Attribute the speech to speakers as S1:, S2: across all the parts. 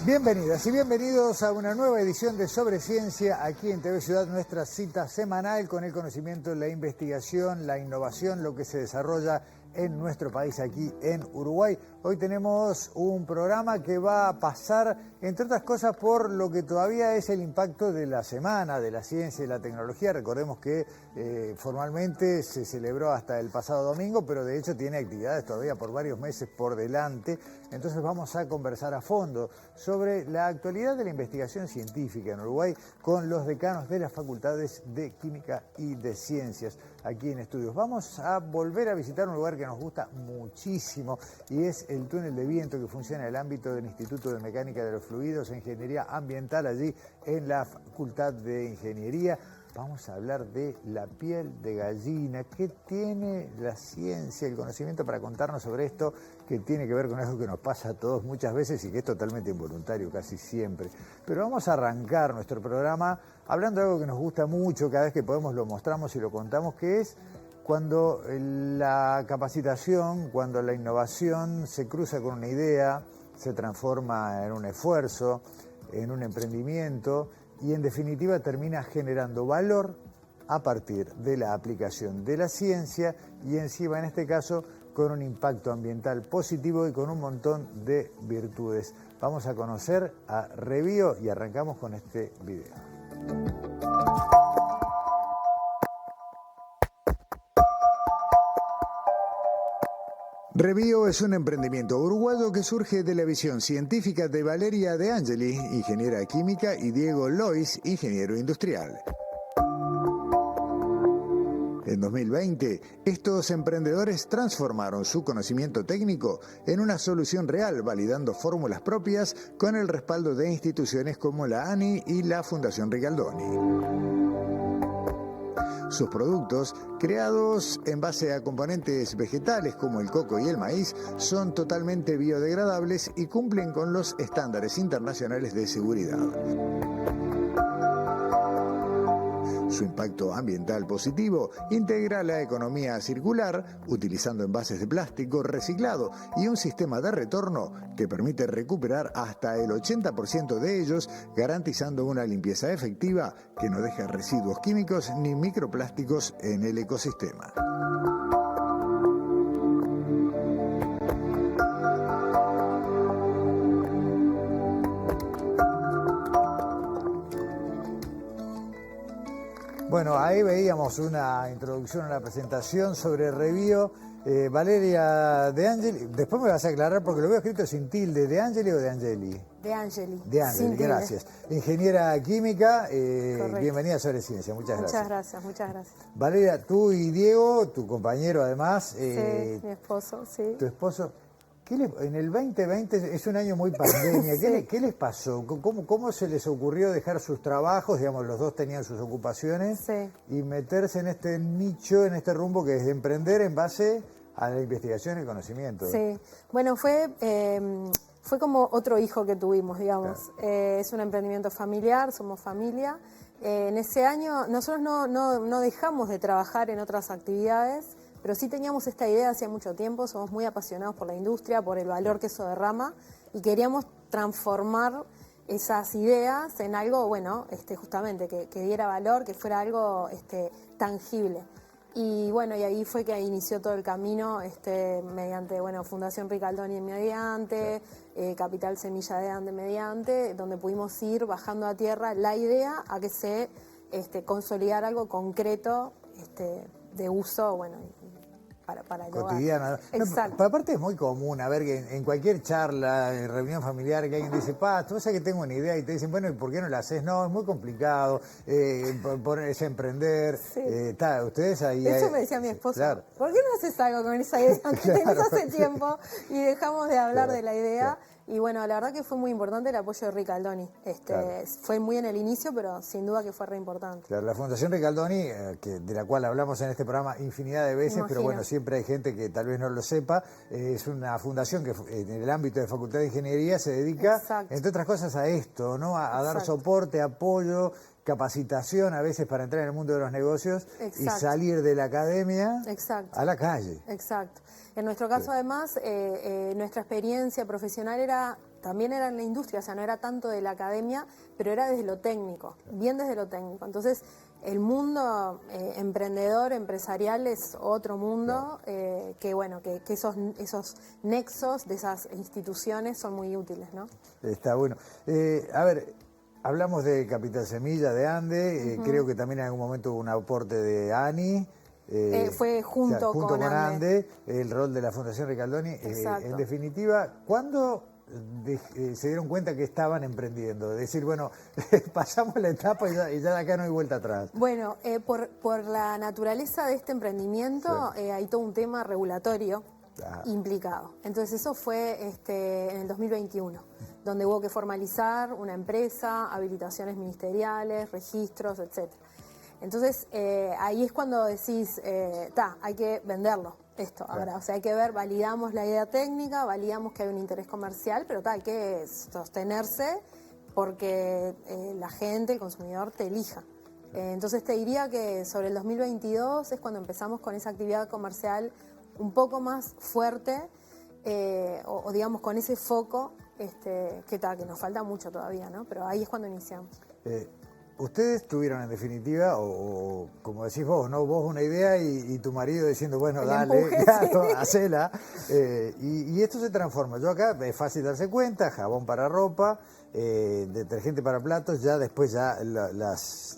S1: Bienvenidas y bienvenidos a una nueva edición de Sobre Ciencia aquí en TV Ciudad, nuestra cita semanal con el conocimiento, la investigación, la innovación, lo que se desarrolla en nuestro país aquí en Uruguay. Hoy tenemos un programa que va a pasar, entre otras cosas, por lo que todavía es el impacto de la Semana de la Ciencia y la Tecnología. Recordemos que formalmente se celebró hasta el pasado domingo, pero de hecho tiene actividades todavía por varios meses por delante. Entonces vamos a conversar a fondo sobre la actualidad de la investigación científica en Uruguay con los decanos de las facultades de Química y de Ciencias aquí en Estudios. Vamos a volver a visitar un lugar que nos gusta muchísimo y es el túnel de viento que funciona en el ámbito del Instituto de Mecánica de los Fluidos e Ingeniería Ambiental allí en la Facultad de Ingeniería. Vamos a hablar de la piel de gallina. ¿Qué tiene la ciencia, el conocimiento para contarnos sobre esto que tiene que ver con algo que nos pasa a todos muchas veces y que es totalmente involuntario casi siempre? Pero vamos a arrancar nuestro programa hablando de algo que nos gusta mucho, cada vez que podemos lo mostramos y lo contamos, que es cuando la capacitación, cuando la innovación se cruza con una idea, se transforma en un esfuerzo, en un emprendimiento y en definitiva termina generando valor a partir de la aplicación de la ciencia y encima en este caso con un impacto ambiental positivo y con un montón de virtudes. Vamos a conocer a Revio y arrancamos con este video. Revio es un emprendimiento uruguayo que surge de la visión científica de Valeria De Angeli, ingeniera química, y Diego Lois, ingeniero industrial. En 2020, estos emprendedores transformaron su conocimiento técnico en una solución real, validando fórmulas propias con el respaldo de instituciones como la ANI y la Fundación Ricaldoni. Sus productos, creados en base a componentes vegetales como el coco y el maíz, son totalmente biodegradables y cumplen con los estándares internacionales de seguridad. Su impacto ambiental positivo integra la economía circular, utilizando envases de plástico reciclado y un sistema de retorno que permite recuperar hasta el 80% de ellos, garantizando una limpieza efectiva que no deja residuos químicos ni microplásticos en el ecosistema. Bueno, ahí veíamos una introducción, una presentación sobre Revio. Valeria De Angeli, después me vas a aclarar porque lo veo escrito sin tilde, ¿De Angeli o De Angeli?
S2: De Angeli.
S1: De Angeli, gracias. Ingeniera química, bienvenida a Sobre Ciencia, muchas gracias.
S2: Muchas gracias.
S1: Valeria, tú y Diego, tu compañero además.
S2: Sí, mi esposo, sí.
S1: Tu esposo. En el 2020 es un año muy pandemia.
S2: Sí.
S1: ¿Qué les pasó? ¿Cómo se les ocurrió dejar sus trabajos? Digamos, los dos tenían sus ocupaciones.
S2: Sí.
S1: Y meterse en este nicho, en este rumbo que es de emprender en base a la investigación y el conocimiento.
S2: Sí. Bueno, fue como otro hijo que tuvimos, digamos.
S1: Claro.
S2: Es un emprendimiento familiar, somos familia. En ese año nosotros no dejamos de trabajar en otras actividades, pero sí teníamos esta idea hacía mucho tiempo, somos muy apasionados por la industria, por el valor que eso derrama, y queríamos transformar esas ideas en algo, bueno, justamente, que diera valor, que fuera algo tangible. Y bueno, y ahí fue que inició todo el camino, mediante, bueno, Fundación Ricaldoni mediante, Capital Semilla de Ande mediante, donde pudimos ir bajando a tierra la idea a que se consolidar algo concreto, de uso, bueno, para el hogar.
S1: Cotidiana.
S2: Exacto.
S1: Pero aparte es muy común, a ver, que en cualquier charla, en reunión familiar, que alguien dice, tú sabes que tengo una idea, y te dicen, bueno, ¿y por qué no la haces? No, es muy complicado, es emprender.
S2: Sí.
S1: Ustedes ahí...
S2: Eso me decía mi esposo,
S1: claro.
S2: ¿por qué no haces algo con esa idea que
S1: Claro.
S2: tenés hace tiempo? Y dejamos de hablar
S1: Claro,
S2: de la idea.
S1: claro.
S2: Y bueno, la verdad que fue muy importante el apoyo de Ricaldoni.
S1: Claro.
S2: Fue muy en el inicio, pero sin duda que fue re importante.
S1: Claro, la Fundación Ricaldoni, de la cual hablamos en este programa infinidad de veces, pero bueno, siempre hay gente que tal vez no lo sepa, es una fundación que en el ámbito de Facultad de Ingeniería se dedica,
S2: Exacto.
S1: entre otras cosas, a esto, ¿no? A dar
S2: Exacto.
S1: soporte, apoyo, capacitación a veces para entrar en el mundo de los negocios.
S2: Exacto.
S1: Y salir de la academia.
S2: Exacto.
S1: A la calle.
S2: Exacto. En nuestro caso, además, nuestra experiencia profesional era también era en la industria, o sea, no era tanto de la academia, pero era desde lo técnico, bien desde lo técnico. Entonces, el mundo emprendedor, empresarial es otro mundo, que bueno, que esos nexos de esas instituciones son muy útiles, ¿no?
S1: Está bueno. A ver, hablamos de Capital Semilla, de Ande, creo que también en algún momento hubo un aporte de ANI.
S2: Fue junto
S1: con
S2: con
S1: Ande, el rol de la Fundación Ricaldoni. En definitiva, ¿cuándo se dieron cuenta que estaban emprendiendo? Es decir, bueno, pasamos la etapa y ya de acá no hay vuelta atrás.
S2: Bueno, por la naturaleza de este emprendimiento hay todo un tema regulatorio implicado. Entonces eso fue en el 2021, donde hubo que formalizar una empresa, habilitaciones ministeriales, registros, etcétera. Entonces, ahí es cuando decís, hay que venderlo, esto. Ahora, o sea, hay que ver, validamos la idea técnica, validamos que hay un interés comercial, pero hay que sostenerse porque la gente, el consumidor, te elija. Entonces, te diría que sobre el 2022 es cuando empezamos con esa actividad comercial un poco más fuerte, o digamos con ese foco, que nos falta mucho todavía, ¿no? Pero ahí es cuando iniciamos.
S1: Ustedes tuvieron en definitiva, o como decís vos, ¿no? Vos una idea y tu marido diciendo, bueno, dale, hacela. Y esto se transforma. Yo acá es fácil darse cuenta, jabón para ropa, detergente para platos, ya después ya las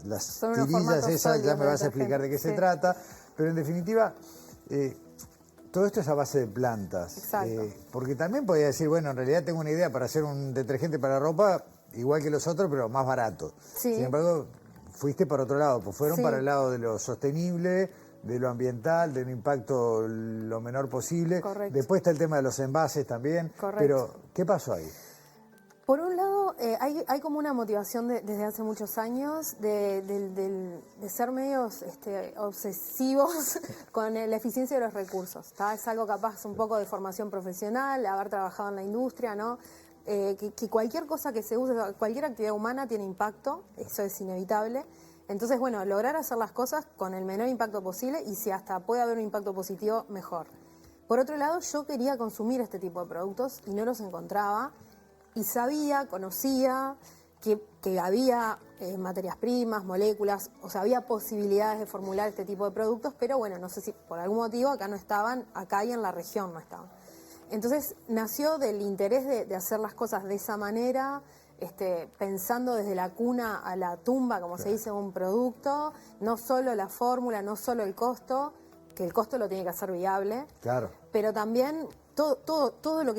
S1: tirillas esas, ya me vas a explicar de qué se trata. Pero en definitiva, todo esto es a base de plantas.
S2: Exacto.
S1: Porque también podía decir, bueno, en realidad tengo una idea para hacer un detergente para ropa, igual que los otros, pero más barato.
S2: Sí.
S1: Sin embargo, fuiste para otro lado, pues fueron para el lado de lo sostenible, de lo ambiental, de un impacto lo menor posible.
S2: Correcto.
S1: Después está el tema de los envases también.
S2: Correcto.
S1: Pero, ¿qué pasó ahí?
S2: Por un lado, hay como una motivación desde hace muchos años de ser medios obsesivos con la eficiencia de los recursos. Es algo capaz un poco de formación profesional, haber trabajado en la industria, ¿no? Que cualquier cosa que se use, cualquier actividad humana tiene impacto, eso es inevitable. Entonces, bueno, lograr hacer las cosas con el menor impacto posible y si hasta puede haber un impacto positivo, mejor. Por otro lado, yo quería consumir este tipo de productos y no los encontraba y conocía que había materias primas, moléculas, o sea, había posibilidades de formular este tipo de productos, pero bueno, no sé si por algún motivo acá no estaban, acá y en la región no estaban. Entonces nació del interés de hacer las cosas de esa manera, pensando desde la cuna a la tumba, como se dice, un producto, no solo la fórmula, no solo el costo, que el costo lo tiene que hacer viable, pero también todo lo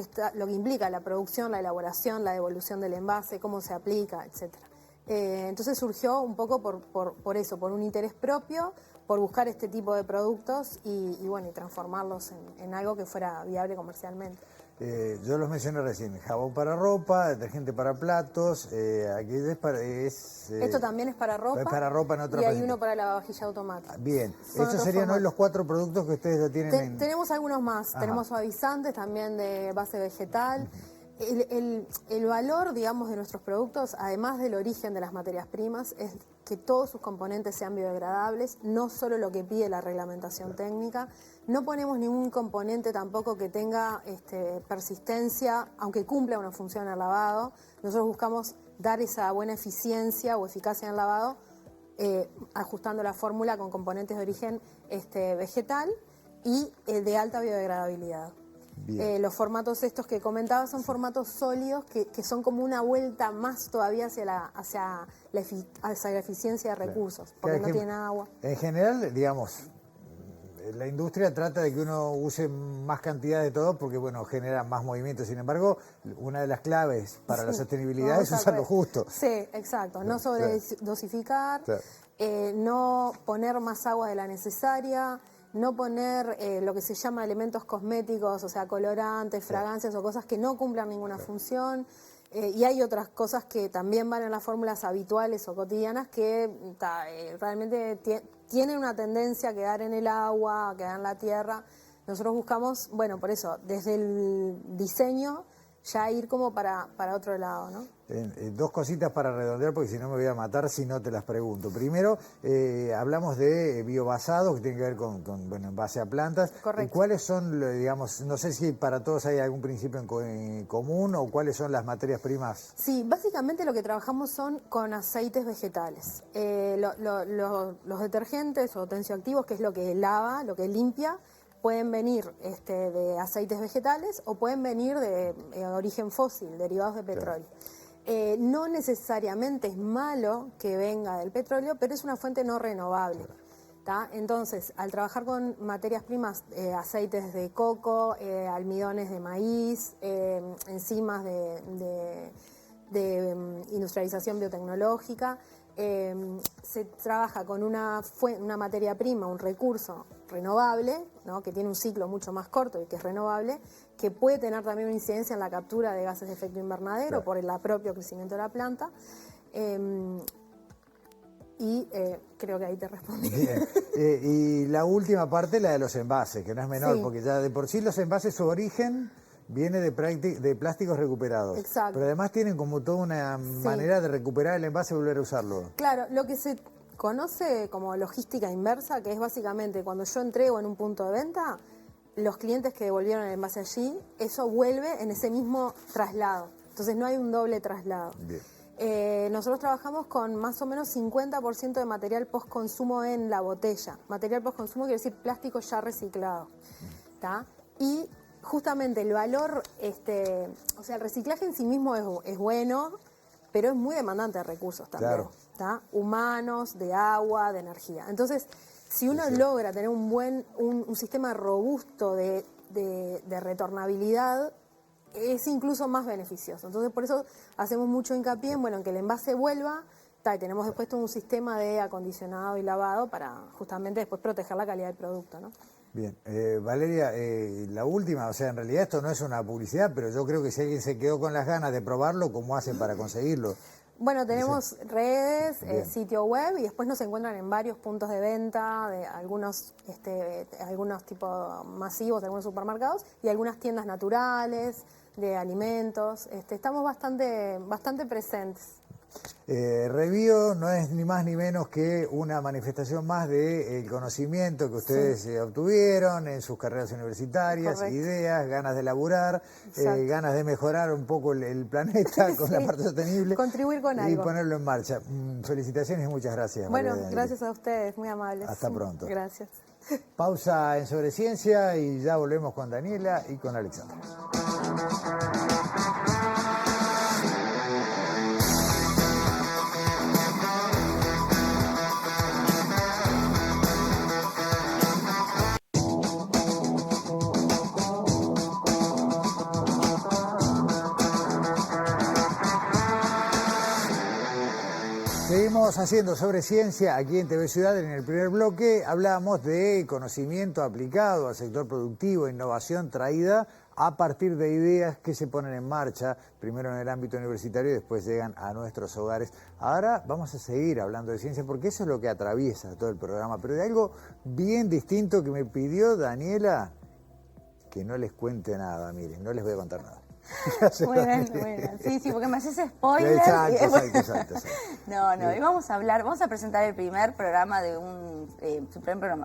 S2: que implica la producción, la elaboración, la devolución del envase, cómo se aplica, etcétera. Entonces surgió un poco por eso, por un interés propio, por buscar este tipo de productos y transformarlos en algo que fuera viable comercialmente.
S1: Yo los mencioné recién, jabón para ropa, detergente para platos, aquí
S2: esto también es para ropa,
S1: es para ropa en otra
S2: y hay uno para lavavajilla automática.
S1: Bien, estos serían hoy los 4 productos que ustedes ya tienen.
S2: Tenemos algunos más, tenemos suavizantes también de base vegetal. El valor, digamos, de nuestros productos, además del origen de las materias primas, es que todos sus componentes sean biodegradables, no solo lo que pide la reglamentación técnica. No ponemos ningún componente tampoco que tenga persistencia, aunque cumpla una función en el lavado. Nosotros buscamos dar esa buena eficiencia o eficacia en el lavado, ajustando la fórmula con componentes de origen vegetal y de alta biodegradabilidad. Los formatos estos que comentaba son formatos sólidos que son como una vuelta más todavía hacia la eficiencia de recursos, porque no tienen agua.
S1: En general, digamos, la industria trata de que uno use más cantidad de todo porque, bueno, genera más movimiento. Sin embargo, una de las claves para la sostenibilidad es usar lo justo.
S2: Sí, exacto. No sobredosificar, no poner más agua de la necesaria, no poner lo que se llama elementos cosméticos, o sea, colorantes, fragancias o cosas que no cumplan ninguna función. Y hay otras cosas que también van en las fórmulas habituales o cotidianas que realmente tienen una tendencia a quedar en el agua, a quedar en la tierra. Nosotros buscamos, bueno, por eso, desde el diseño, ya ir como para otro lado, ¿no?
S1: Dos cositas para redondear, porque si no me voy a matar si no te las pregunto. Primero, hablamos de biobasados, que tiene que ver con bueno, en base a plantas.
S2: Correcto.
S1: ¿Cuáles son, digamos, no sé si para todos hay algún principio en común o cuáles son las materias primas?
S2: Sí, básicamente lo que trabajamos son con aceites vegetales. Los detergentes o tensioactivos, que es lo que lava, lo que limpia, pueden venir de aceites vegetales o pueden venir de origen fósil, derivados de petróleo. Claro. No necesariamente es malo que venga del petróleo, pero es una fuente no renovable. ¿Tá? Entonces, al trabajar con materias primas, aceites de coco, almidones de maíz, enzimas de industrialización biotecnológica, se trabaja con una materia prima, un recurso renovable, ¿no? Que tiene un ciclo mucho más corto y que es renovable, que puede tener también una incidencia en la captura de gases de efecto invernadero, claro, por el propio crecimiento de la planta. Creo que ahí te respondí.
S1: Bien. Y la última parte, la de los envases, que no es menor, sí, porque ya de por sí los envases, su origen viene de plásticos recuperados.
S2: Exacto.
S1: Pero además tienen como toda una manera de recuperar el envase y volver a usarlo.
S2: Claro, lo que se conoce como logística inversa, que es básicamente cuando yo entrego en un punto de venta, los clientes que devolvieron el envase allí, eso vuelve en ese mismo traslado. Entonces no hay un doble traslado. Bien. Nosotros trabajamos con más o menos 50% de material post-consumo en la botella. Material post-consumo quiere decir plástico ya reciclado. ¿Tá? Y justamente el valor, o sea, el reciclaje en sí mismo es bueno, pero es muy demandante de recursos también. Claro. ¿Tá? Humanos, de agua, de energía. Entonces, si uno logra tener un sistema robusto de retornabilidad, es incluso más beneficioso. Entonces, por eso hacemos mucho hincapié en que el envase vuelva, y tenemos después todo un sistema de acondicionado y lavado para justamente después proteger la calidad del producto, ¿no?
S1: Bien, Valeria, la última, o sea, en realidad esto no es una publicidad, pero yo creo que si alguien se quedó con las ganas de probarlo, ¿cómo hacen para conseguirlo?
S2: Bueno, tenemos redes, sitio web, y después nos encuentran en varios puntos de venta, de algunos tipos masivos, de algunos supermercados, y algunas tiendas naturales, de alimentos. Estamos bastante presentes.
S1: Revio no es ni más ni menos que una manifestación más del conocimiento que ustedes obtuvieron en sus carreras universitarias, correcto, ideas, ganas de laburar, ganas de mejorar un poco el planeta con la parte sostenible.
S2: Contribuir con algo.
S1: Y ponerlo en marcha. Felicitaciones y muchas gracias.
S2: Bueno, gracias a ustedes, muy amables.
S1: Hasta pronto.
S2: Gracias.
S1: Pausa en Sobreciencia y ya volvemos con Daniela y con Alexandra. Seguimos haciendo sobre ciencia aquí en TV Ciudad. En el primer bloque hablábamos de conocimiento aplicado al sector productivo, innovación traída a partir de ideas que se ponen en marcha, primero en el ámbito universitario y después llegan a nuestros hogares. Ahora vamos a seguir hablando de ciencia porque eso es lo que atraviesa todo el programa, pero de algo bien distinto que me pidió Daniela que no les cuente nada. Miren, no les voy a contar nada.
S3: Bueno. Sí, porque me haces spoiler.
S1: Exacto.
S3: No, y vamos a presentar el primer programa de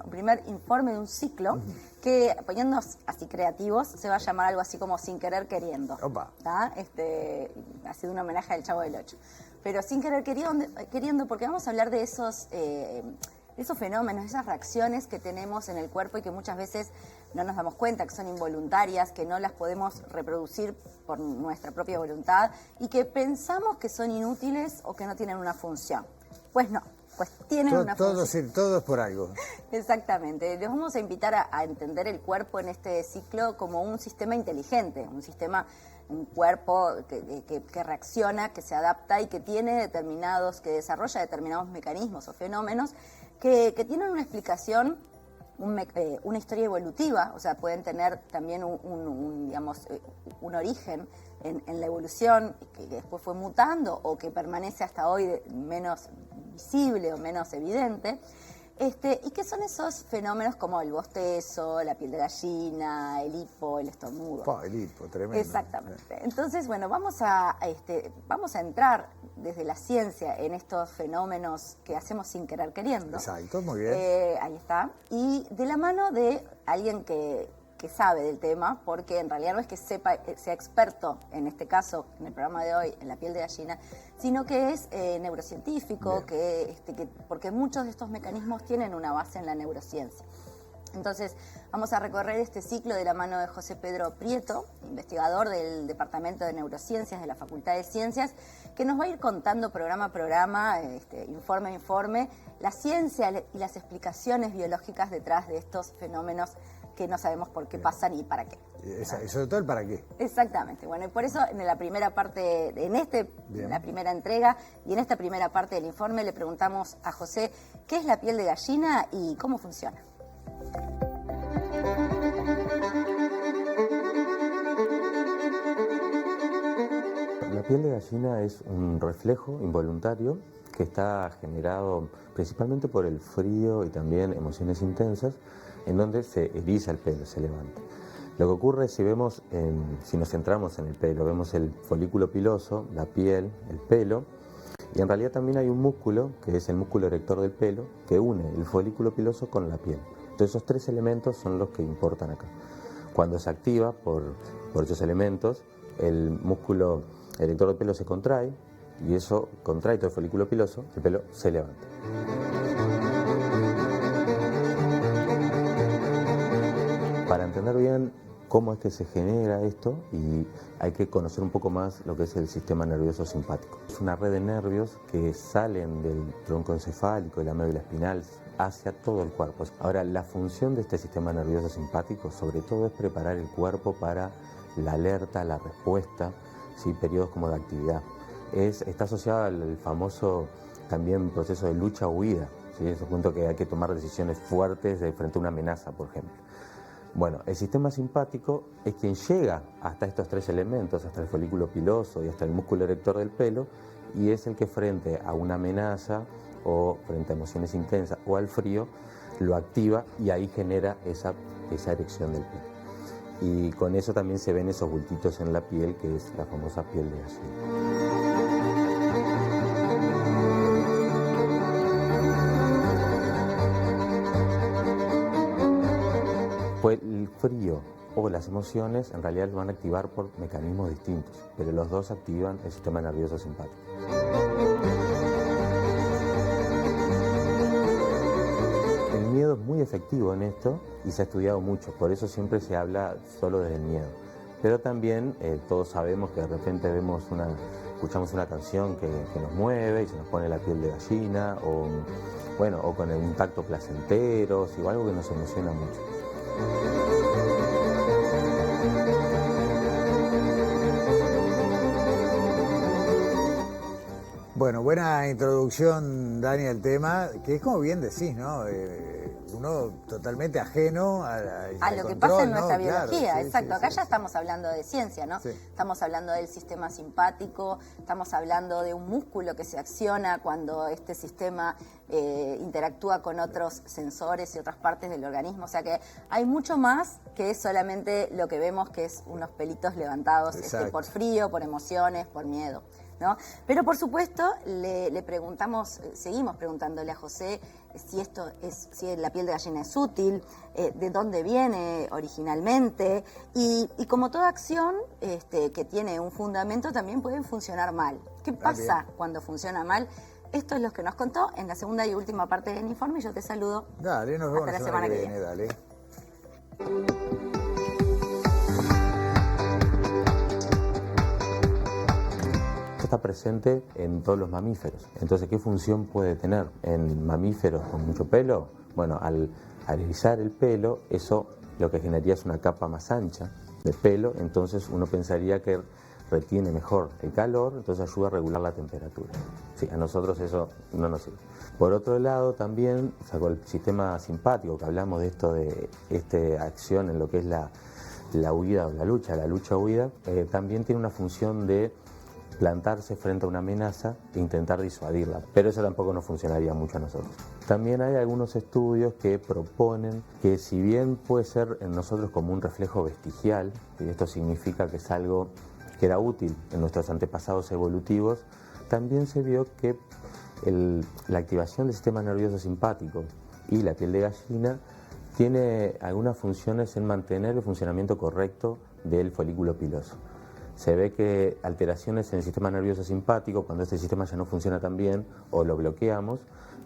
S3: primer informe de un ciclo que, poniéndonos así creativos, se va a llamar algo así como Sin Querer Queriendo.
S1: Opa.
S3: Ha sido un homenaje al Chavo del Ocho. Pero sin querer queriendo, porque vamos a hablar de esos fenómenos, esas reacciones que tenemos en el cuerpo y que muchas veces no nos damos cuenta, que son involuntarias, que no las podemos reproducir por nuestra propia voluntad y que pensamos que son inútiles o que no tienen una función. Pues no, pues tienen una función.
S1: Todo es por algo.
S3: Exactamente. Les vamos a invitar a entender el cuerpo en este ciclo como un sistema inteligente, un cuerpo que reacciona, que se adapta y que que desarrolla determinados mecanismos o fenómenos que tienen una explicación, una historia evolutiva, o sea, pueden tener también un origen en la evolución que después fue mutando o que permanece hasta hoy menos visible o menos evidente. ¿Y qué son esos fenómenos como el bostezo, la piel de gallina, el hipo, el estornudo?
S1: El hipo, tremendo.
S3: Exactamente. Entonces, bueno, vamos a entrar desde la ciencia en estos fenómenos que hacemos sin querer queriendo.
S1: Exacto, muy bien.
S3: Ahí está. Y de la mano de alguien que sabe del tema, porque en realidad no es que sea experto, en este caso, en el programa de hoy, en la piel de gallina, sino que es neurocientífico, porque muchos de estos mecanismos tienen una base en la neurociencia. Entonces, vamos a recorrer este ciclo de la mano de José Pedro Prieto, investigador del Departamento de Neurociencias de la Facultad de Ciencias, que nos va a ir contando programa a programa, informe a informe, la ciencia y las explicaciones biológicas detrás de estos fenómenos que no sabemos por qué pasan y para qué.
S1: Y sobre todo el para qué.
S3: Exactamente. Bueno, y por eso en la primera parte, en la primera entrega y en esta primera parte del informe le preguntamos a José qué es la piel de gallina y cómo funciona.
S4: La piel de gallina es un reflejo involuntario que está generado principalmente por el frío y también emociones intensas, en donde se eriza el pelo, se levanta. Lo que ocurre si nos centramos en el pelo, vemos el folículo piloso, la piel, el pelo, y en realidad también hay un músculo, que es el músculo erector del pelo, que une el folículo piloso con la piel. Entonces esos tres elementos son los que importan acá. Cuando se activa por esos elementos, el músculo erector del pelo se contrae, y eso contrae todo el folículo piloso, el pelo se levanta. Para entender bien cómo es que se genera esto, y hay que conocer un poco más lo que es el sistema nervioso simpático. Es una red de nervios que salen del tronco encefálico y la médula espinal hacia todo el cuerpo. Ahora, la función de este sistema nervioso simpático sobre todo es preparar el cuerpo para la alerta, la respuesta, ¿sí? Periodos como de actividad. Está asociado al famoso también proceso de lucha o huida, ¿sí? Es un punto que hay que tomar decisiones fuertes frente a una amenaza, por ejemplo. Bueno, el sistema simpático es quien llega hasta estos tres elementos, hasta el folículo piloso y hasta el músculo erector del pelo, y es el que frente a una amenaza o frente a emociones intensas o al frío, lo activa y ahí genera esa erección del pelo. Y con eso también se ven esos bultitos en la piel, que es la famosa piel de gallina. Pues el frío o las emociones en realidad lo van a activar por mecanismos distintos, pero los dos activan el sistema nervioso simpático. El miedo es muy efectivo en esto y se ha estudiado mucho, por eso siempre se habla solo desde el miedo. Pero también todos sabemos que de repente escuchamos una canción que nos mueve y se nos pone la piel de gallina, o con un tacto placentero, o algo que nos emociona mucho.
S1: Bueno, buena introducción, Dani, al tema, que es como bien decís, ¿no? Uno totalmente ajeno
S3: a lo
S1: control,
S3: que pasa en
S1: ¿no?
S3: nuestra biología,
S1: Claro,
S3: exacto. Acá ya
S1: sí.
S3: estamos hablando de ciencia, ¿no?
S1: Sí.
S3: Estamos hablando del sistema simpático, estamos hablando de un músculo que se acciona cuando este sistema interactúa con otros sensores y otras partes del organismo. O sea que hay mucho más que solamente lo que vemos, que es unos pelitos levantados por frío, por emociones, por miedo, ¿no? Pero por supuesto le preguntamos, seguimos preguntándole a José si la piel de gallina es útil, de dónde viene originalmente, y como toda acción que tiene un fundamento también puede funcionar mal. ¿Qué pasa cuando funciona mal? Esto es lo que nos contó en la segunda y última parte del informe, y yo te saludo.
S1: Dale, nos vemos
S3: hasta la semana que viene.
S1: Dale.
S4: Está presente en todos los mamíferos. Entonces, ¿qué función puede tener en mamíferos con mucho pelo? Bueno, al erizar el pelo, eso lo que generaría es una capa más ancha de pelo, entonces uno pensaría que retiene mejor el calor, entonces ayuda a regular la temperatura. Sí, a nosotros eso no nos sirve. Por otro lado, también, con el sistema simpático, que hablamos de esto, de esta acción en lo que es la huida o la lucha-huida, también tiene una función de plantarse frente a una amenaza e intentar disuadirla, pero eso tampoco nos funcionaría mucho a nosotros. También hay algunos estudios que proponen que si bien puede ser en nosotros como un reflejo vestigial, y esto significa que es algo que era útil en nuestros antepasados evolutivos, también se vio que la activación del sistema nervioso simpático y la piel de gallina tiene algunas funciones en mantener el funcionamiento correcto del folículo piloso. Se ve que alteraciones en el sistema nervioso simpático, cuando este sistema ya no funciona tan bien o lo bloqueamos,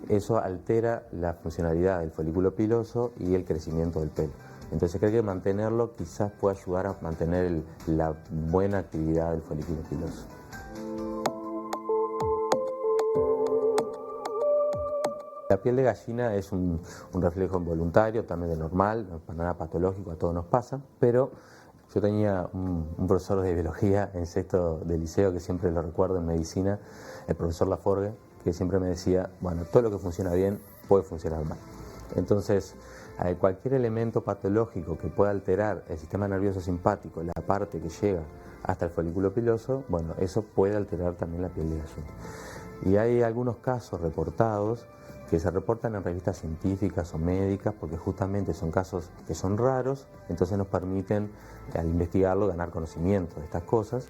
S4: eso altera la funcionalidad del folículo piloso y el crecimiento del pelo. Entonces se cree que mantenerlo quizás pueda ayudar a mantener la buena actividad del folículo piloso. La piel de gallina es un reflejo involuntario, también de normal, no es nada patológico, a todos nos pasa, pero yo tenía un profesor de biología en sexto de liceo, que siempre lo recuerdo en medicina, el profesor Laforgue, que siempre me decía, bueno, todo lo que funciona bien puede funcionar mal. Entonces, cualquier elemento patológico que pueda alterar el sistema nervioso simpático, la parte que llega hasta el folículo piloso, bueno, eso puede alterar también la piel de gallina. Y hay algunos casos reportados que se reportan en revistas científicas o médicas, porque justamente son casos que son raros, entonces nos permiten, al investigarlo, ganar conocimiento de estas cosas,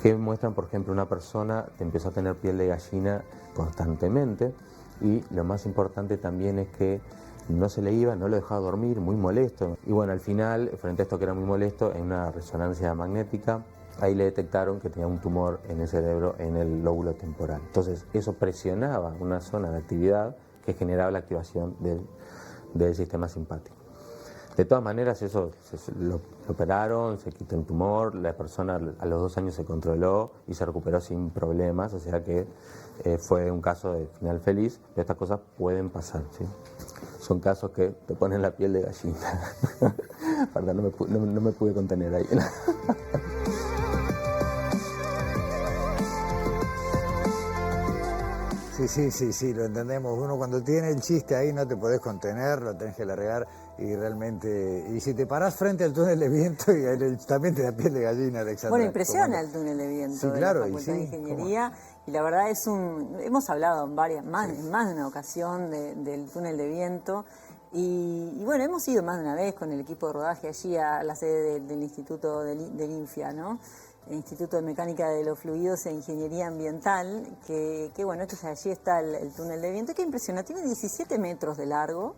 S4: que muestran, por ejemplo, una persona que empezó a tener piel de gallina constantemente, y lo más importante también es que no se le iba, no lo dejaba dormir, muy molesto. Y bueno, al final, frente a esto que era muy molesto, en una resonancia magnética, ahí le detectaron que tenía un tumor en el cerebro, en el lóbulo temporal. Entonces, eso presionaba una zona de actividad que generaba la activación del sistema simpático. De todas maneras, eso lo operaron, se quitó el tumor, la persona a los 2 años se controló y se recuperó sin problemas, o sea que fue un caso de final feliz, pero estas cosas pueden pasar, ¿sí? Son casos que te ponen la piel de gallina. Perdón, no me pude contener ahí.
S1: Sí, lo entendemos. Uno cuando tiene el chiste ahí no te podés contener, lo tenés que largar y realmente... Y si te parás frente al túnel de viento, y también te da piel de gallina, Alexandra.
S5: Bueno, impresiona el túnel de viento,
S1: sí, claro,
S5: de la Facultad de Ingeniería, y la verdad hemos hablado en más de una ocasión del túnel de viento, y bueno, hemos ido más de una vez con el equipo de rodaje allí a la sede del Instituto del INFIA, ¿no? El Instituto de Mecánica de los Fluidos e Ingeniería Ambiental, que bueno, allí está el túnel de viento, que impresiona, tiene 17 metros de largo,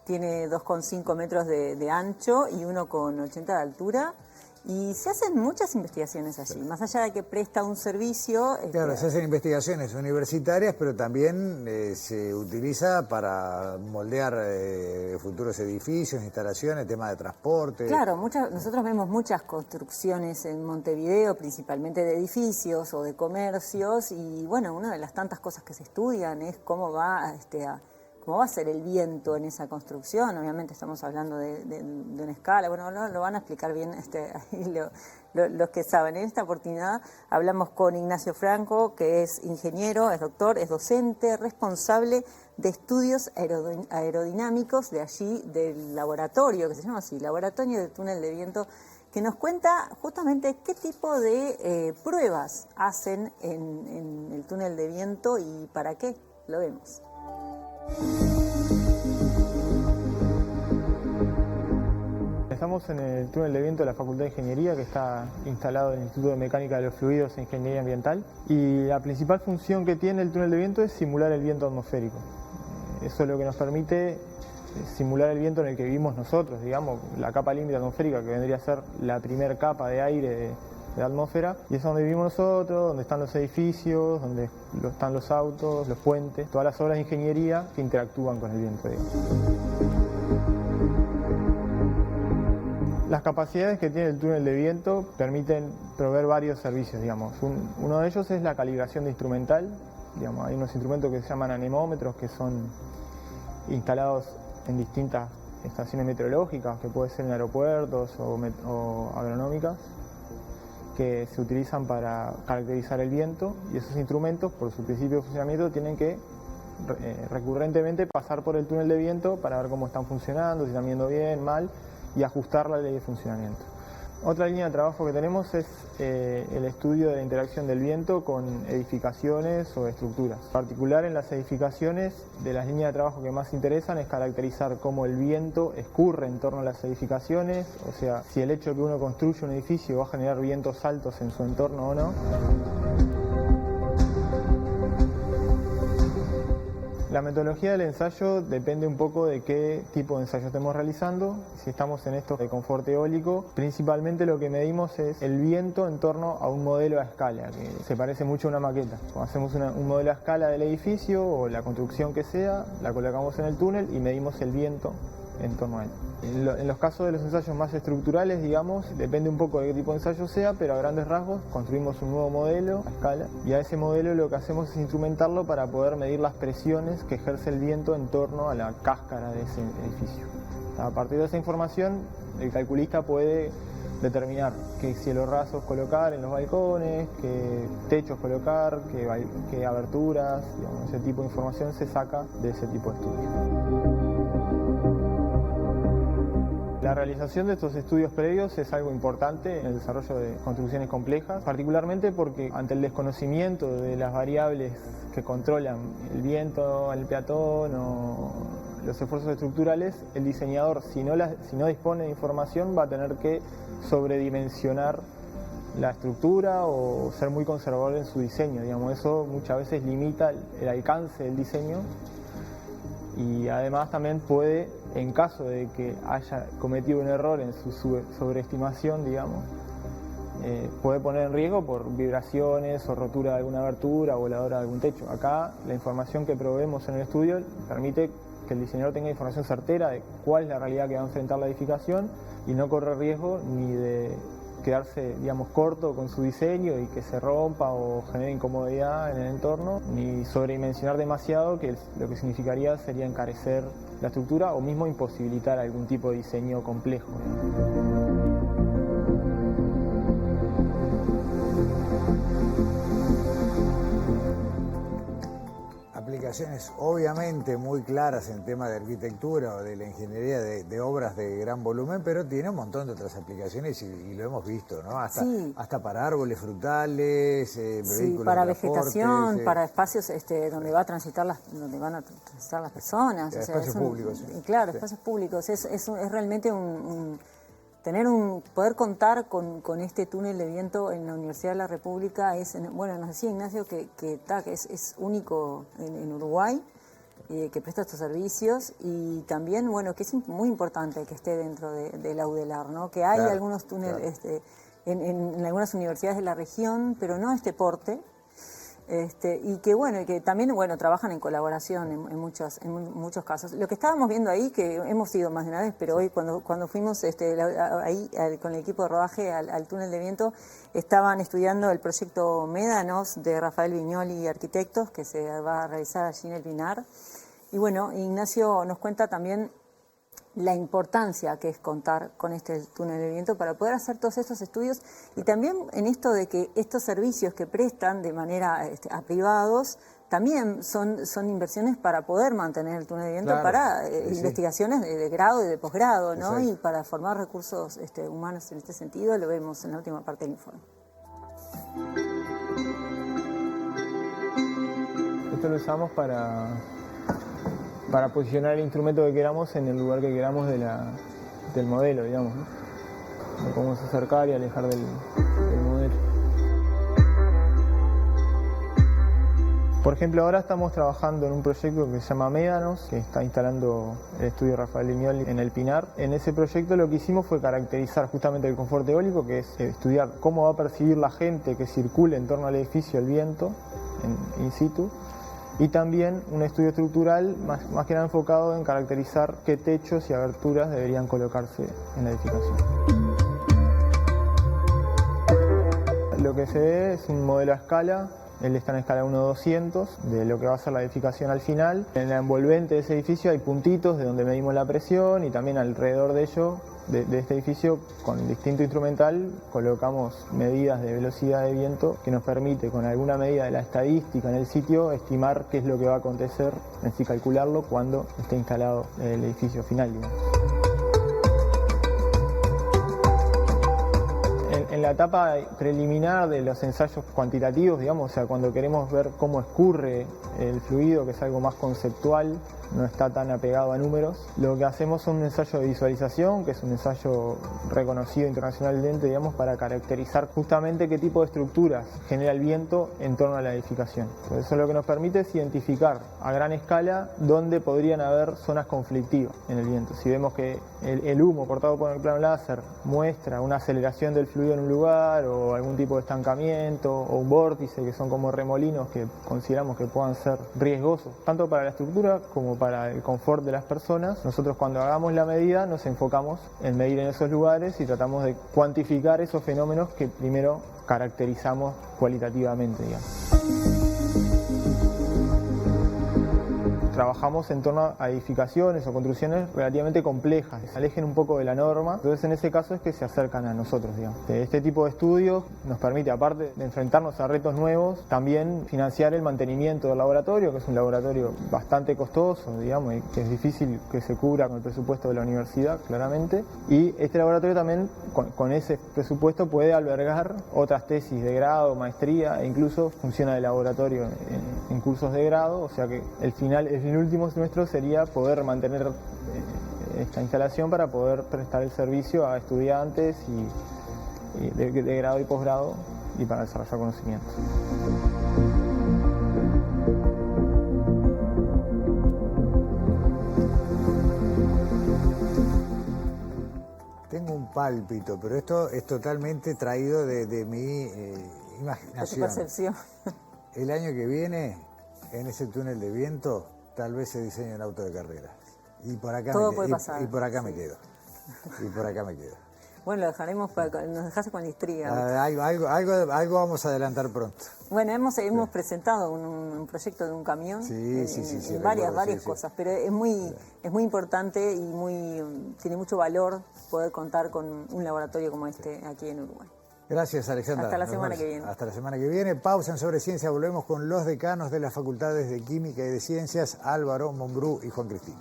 S5: tiene 2,5 metros de ancho y 1,80 de altura, y se hacen muchas investigaciones allí, más allá de que presta un servicio.
S1: Claro, se hacen investigaciones universitarias, pero también se utiliza para moldear futuros edificios, instalaciones, tema de transporte.
S5: Claro, nosotros vemos muchas construcciones en Montevideo, principalmente de edificios o de comercios, y bueno, una de las tantas cosas que se estudian es cómo va a ser el viento en esa construcción. Obviamente estamos hablando de una escala, bueno, lo van a explicar bien ahí los que saben. En esta oportunidad hablamos con Ignacio Franco, que es ingeniero, es doctor, es docente, responsable de estudios aerodinámicos de allí, del laboratorio, que se llama así, Laboratorio de Túnel de Viento, que nos cuenta justamente qué tipo de pruebas hacen en el túnel de viento y para qué. Lo vemos.
S6: Estamos en el túnel de viento de la Facultad de Ingeniería, que está instalado en el Instituto de Mecánica de los Fluidos e Ingeniería Ambiental, y la principal función que tiene el túnel de viento es simular el viento atmosférico. Eso es lo que nos permite simular el viento en el que vivimos nosotros, digamos, la capa límite atmosférica, que vendría a ser la primera capa de aire de la atmósfera, y es donde vivimos nosotros, donde están los edificios, donde están los autos, los puentes, todas las obras de ingeniería que interactúan con el viento, digamos. Las capacidades que tiene el túnel de viento permiten proveer varios servicios, digamos. Uno de ellos es la calibración de instrumental. Digamos, hay unos instrumentos que se llaman anemómetros, que son instalados en distintas estaciones meteorológicas, que puede ser en aeropuertos o agronómicas, que se utilizan para caracterizar el viento, y esos instrumentos, por su principio de funcionamiento, tienen que recurrentemente pasar por el túnel de viento para ver cómo están funcionando, si están yendo bien, mal, y ajustar la ley de funcionamiento. Otra línea de trabajo que tenemos es el estudio de la interacción del viento con edificaciones o estructuras. En particular, en las edificaciones, de las líneas de trabajo que más interesan es caracterizar cómo el viento escurre en torno a las edificaciones, o sea, si el hecho de que uno construye un edificio va a generar vientos altos en su entorno o no. La metodología del ensayo depende un poco de qué tipo de ensayo estemos realizando. Si estamos en esto de confort eólico, principalmente lo que medimos es el viento en torno a un modelo a escala, que se parece mucho a una maqueta. Cuando hacemos un modelo a escala del edificio o la construcción que sea, la colocamos en el túnel y medimos el viento en torno a él. En los casos de los ensayos más estructurales, digamos, depende un poco de qué tipo de ensayo sea, pero a grandes rasgos construimos un nuevo modelo a escala y a ese modelo lo que hacemos es instrumentarlo para poder medir las presiones que ejerce el viento en torno a la cáscara de ese edificio. A partir de esa información, el calculista puede determinar qué cielos rasos colocar en los balcones, qué techos colocar, qué aberturas, digamos, ese tipo de información se saca de ese tipo de estudios. La realización de estos estudios previos es algo importante en el desarrollo de construcciones complejas, particularmente porque ante el desconocimiento de las variables que controlan el viento, el peatón o los esfuerzos estructurales, el diseñador, si no dispone de información, va a tener que sobredimensionar la estructura o ser muy conservador en su diseño. Digamos, eso muchas veces limita el alcance del diseño y además también puede, en caso de que haya cometido un error en su sobreestimación, digamos, puede poner en riesgo por vibraciones o rotura de alguna abertura o voladora de algún techo. Acá la información que proveemos en el estudio permite que el diseñador tenga información certera de cuál es la realidad que va a enfrentar la edificación y no correr riesgo ni de quedarse, digamos, corto con su diseño y que se rompa o genere incomodidad en el entorno, ni sobredimensionar demasiado, que lo que significaría sería encarecer la estructura o mismo imposibilitar algún tipo de diseño complejo.
S1: Aplicaciones obviamente muy claras en tema de arquitectura o de la ingeniería de obras de gran volumen, pero tiene un montón de otras aplicaciones y lo hemos visto, ¿no? Hasta para árboles frutales, vehículos
S5: para
S1: de
S5: vegetación, para espacios donde van a transitar las personas.
S1: Espacios públicos.
S5: Claro, espacios públicos. Es realmente poder contar con este túnel de viento en la Universidad de la República nos decía Ignacio que es único en Uruguay, que presta estos servicios y también, que es muy importante que esté dentro de la UDELAR, ¿no? Que hay algunos túneles en algunas universidades de la región, pero no de este porte. Y que también trabajan en colaboración en muchos casos. Lo que estábamos viendo ahí, que hemos ido más de una vez, pero hoy cuando fuimos ahí con el equipo de rodaje al túnel de viento, estaban estudiando el proyecto Médanos de Rafael Viñoli y Arquitectos, que se va a realizar allí en el Pinar. Y Ignacio nos cuenta también la importancia que es contar con este túnel de viento para poder hacer todos estos estudios y también en esto de que estos servicios que prestan de manera a privados también son inversiones para poder mantener el túnel de viento para investigaciones de grado y de posgrado, ¿no? Y para formar recursos humanos en este sentido, lo vemos en la última parte del informe.
S6: Esto lo usamos para posicionar el instrumento que queramos en el lugar que queramos del modelo, digamos, ¿no? Lo podemos acercar y alejar del modelo. Por ejemplo, ahora estamos trabajando en un proyecto que se llama Médanos, que está instalando el estudio Rafael Viñoli en el Pinar. En ese proyecto lo que hicimos fue caracterizar justamente el confort eólico, que es estudiar cómo va a percibir la gente que circule en torno al edificio el viento in situ. Y también un estudio estructural más que nada enfocado en caracterizar qué techos y aberturas deberían colocarse en la edificación. Lo que se ve es un modelo a escala, él está en escala 1:200 de lo que va a ser la edificación al final. En la envolvente de ese edificio hay puntitos de donde medimos la presión y también alrededor de ello, de este edificio, con el distinto instrumental, colocamos medidas de velocidad de viento que nos permite, con alguna medida de la estadística en el sitio, estimar qué es lo que va a acontecer, en sí calcularlo cuando esté instalado el edificio final, digamos. En la etapa preliminar de los ensayos cuantitativos, digamos, o sea, cuando queremos ver cómo escurre el fluido, que es algo más conceptual, no está tan apegado a números, lo que hacemos es un ensayo de visualización, que es un ensayo reconocido internacionalmente, digamos, para caracterizar justamente qué tipo de estructuras genera el viento en torno a la edificación. Entonces, eso lo que nos permite es identificar a gran escala dónde podrían haber zonas conflictivas en el viento. Si vemos que el humo cortado por el plano láser muestra una aceleración del fluido en un lugar, o algún tipo de estancamiento, o un vórtice, que son como remolinos que consideramos que puedan ser riesgosos, tanto para la estructura como para el confort de las personas, nosotros cuando hagamos la medida nos enfocamos en medir en esos lugares y tratamos de cuantificar esos fenómenos que primero caracterizamos cualitativamente, digamos. Trabajamos en torno a edificaciones o construcciones relativamente complejas, que se alejen un poco de la norma. Entonces, en ese caso es que se acercan a nosotros, digamos. Este tipo de estudios nos permite, aparte de enfrentarnos a retos nuevos, también financiar el mantenimiento del laboratorio, que es un laboratorio bastante costoso, digamos, y que es difícil que se cubra con el presupuesto de la universidad, claramente. Y este laboratorio también, con ese presupuesto, puede albergar otras tesis de grado, maestría, e incluso funciona de laboratorio en cursos de grado, o sea que el último nuestro sería poder mantener esta instalación para poder prestar el servicio a estudiantes y de grado y posgrado y para desarrollar conocimientos.
S1: Tengo un pálpito, pero esto es totalmente traído de mi imaginación.
S5: De tu percepción.
S1: El año que viene, en ese túnel de viento, tal vez se diseñe un auto de carrera. Y por acá
S5: Todo
S1: me
S5: puede
S1: quedo.
S5: pasar.
S1: Y por acá me quedo. Y por acá me quedo.
S5: Bueno, lo dejaremos nos dejaste con la intriga.
S1: Algo vamos a adelantar pronto.
S5: Bueno, hemos presentado un proyecto de un camión,
S1: Sí,
S5: varias
S1: recuerdo,
S5: cosas, pero es muy importante y tiene mucho valor poder contar con un laboratorio como este aquí en Uruguay.
S1: Gracias, Alexandra.
S5: Hasta la semana que viene.
S1: Hasta la semana que viene. Pausa en Sobre Ciencia. Volvemos con los decanos de las Facultades de Química y de Ciencias, Álvaro Mombrú y Juan Cristina.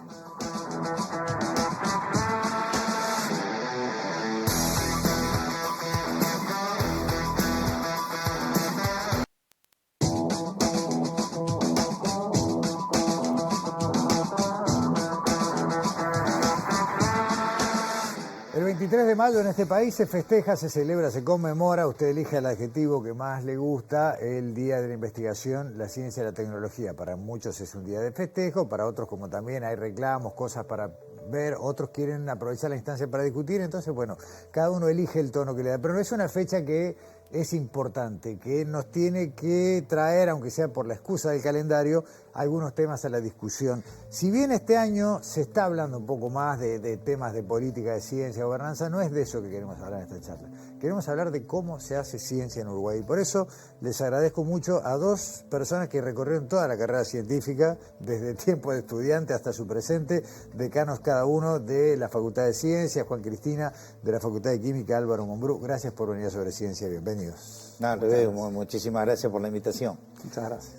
S1: El 23 de mayo en este país se festeja, se celebra, se conmemora, usted elige el adjetivo que más le gusta, el Día de la Investigación, la Ciencia y la Tecnología. Para muchos es un día de festejo, para otros, como también hay reclamos, cosas para ver, otros quieren aprovechar la instancia para discutir, entonces bueno, cada uno elige el tono que le da, pero no es una fecha que es importante, que nos tiene que traer, aunque sea por la excusa del calendario, algunos temas a la discusión. Si bien este año se está hablando un poco más de temas de política, de ciencia, gobernanza, no es de eso que queremos hablar en esta charla. Queremos hablar de cómo se hace ciencia en Uruguay. Y por eso les agradezco mucho a dos personas que recorrieron toda la carrera científica, desde tiempo de estudiante hasta su presente, decanos cada uno de la Facultad de Ciencias, Juan Cristina, de la Facultad de Química, Álvaro Mombrú. Gracias por venir a Sobre Ciencia, bienvenidos.
S7: No, al revés, muchísimas gracias por la invitación.
S1: Muchas gracias.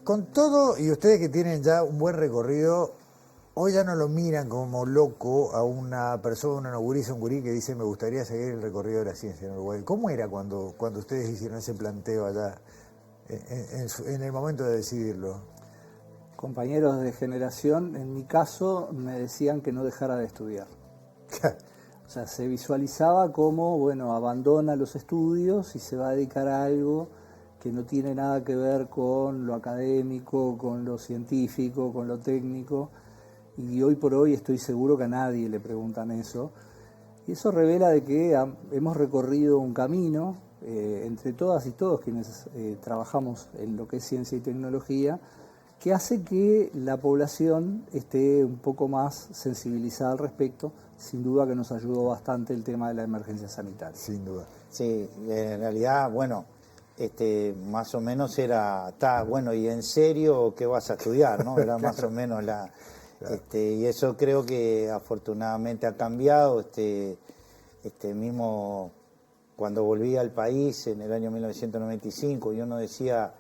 S1: Con todo, y ustedes que tienen ya un buen recorrido, hoy ya no lo miran como loco a una persona, una gurisa, un gurí que dice me gustaría seguir el recorrido de la ciencia en Uruguay. ¿Cómo era cuando ustedes hicieron ese planteo allá, en el momento de decidirlo?
S8: Compañeros de generación, en mi caso, me decían que no dejara de estudiar. O sea, se visualizaba como, bueno, abandona los estudios y se va a dedicar a algo que no tiene nada que ver con lo académico, con lo científico, con lo técnico. Y hoy por hoy estoy seguro que a nadie le preguntan eso. Y eso revela de que hemos recorrido un camino, entre todas y todos quienes trabajamos en lo que es ciencia y tecnología, que hace que la población esté un poco más sensibilizada al respecto. Sin duda que nos ayudó bastante el tema de la emergencia sanitaria.
S1: Sin duda.
S7: Sí, en realidad, bueno, más o menos está bueno, ¿y en serio qué vas a estudiar? ¿No? Era más o menos la... Claro. Y eso creo que afortunadamente ha cambiado. Mismo cuando volví al país en el año 1995, y uno decía,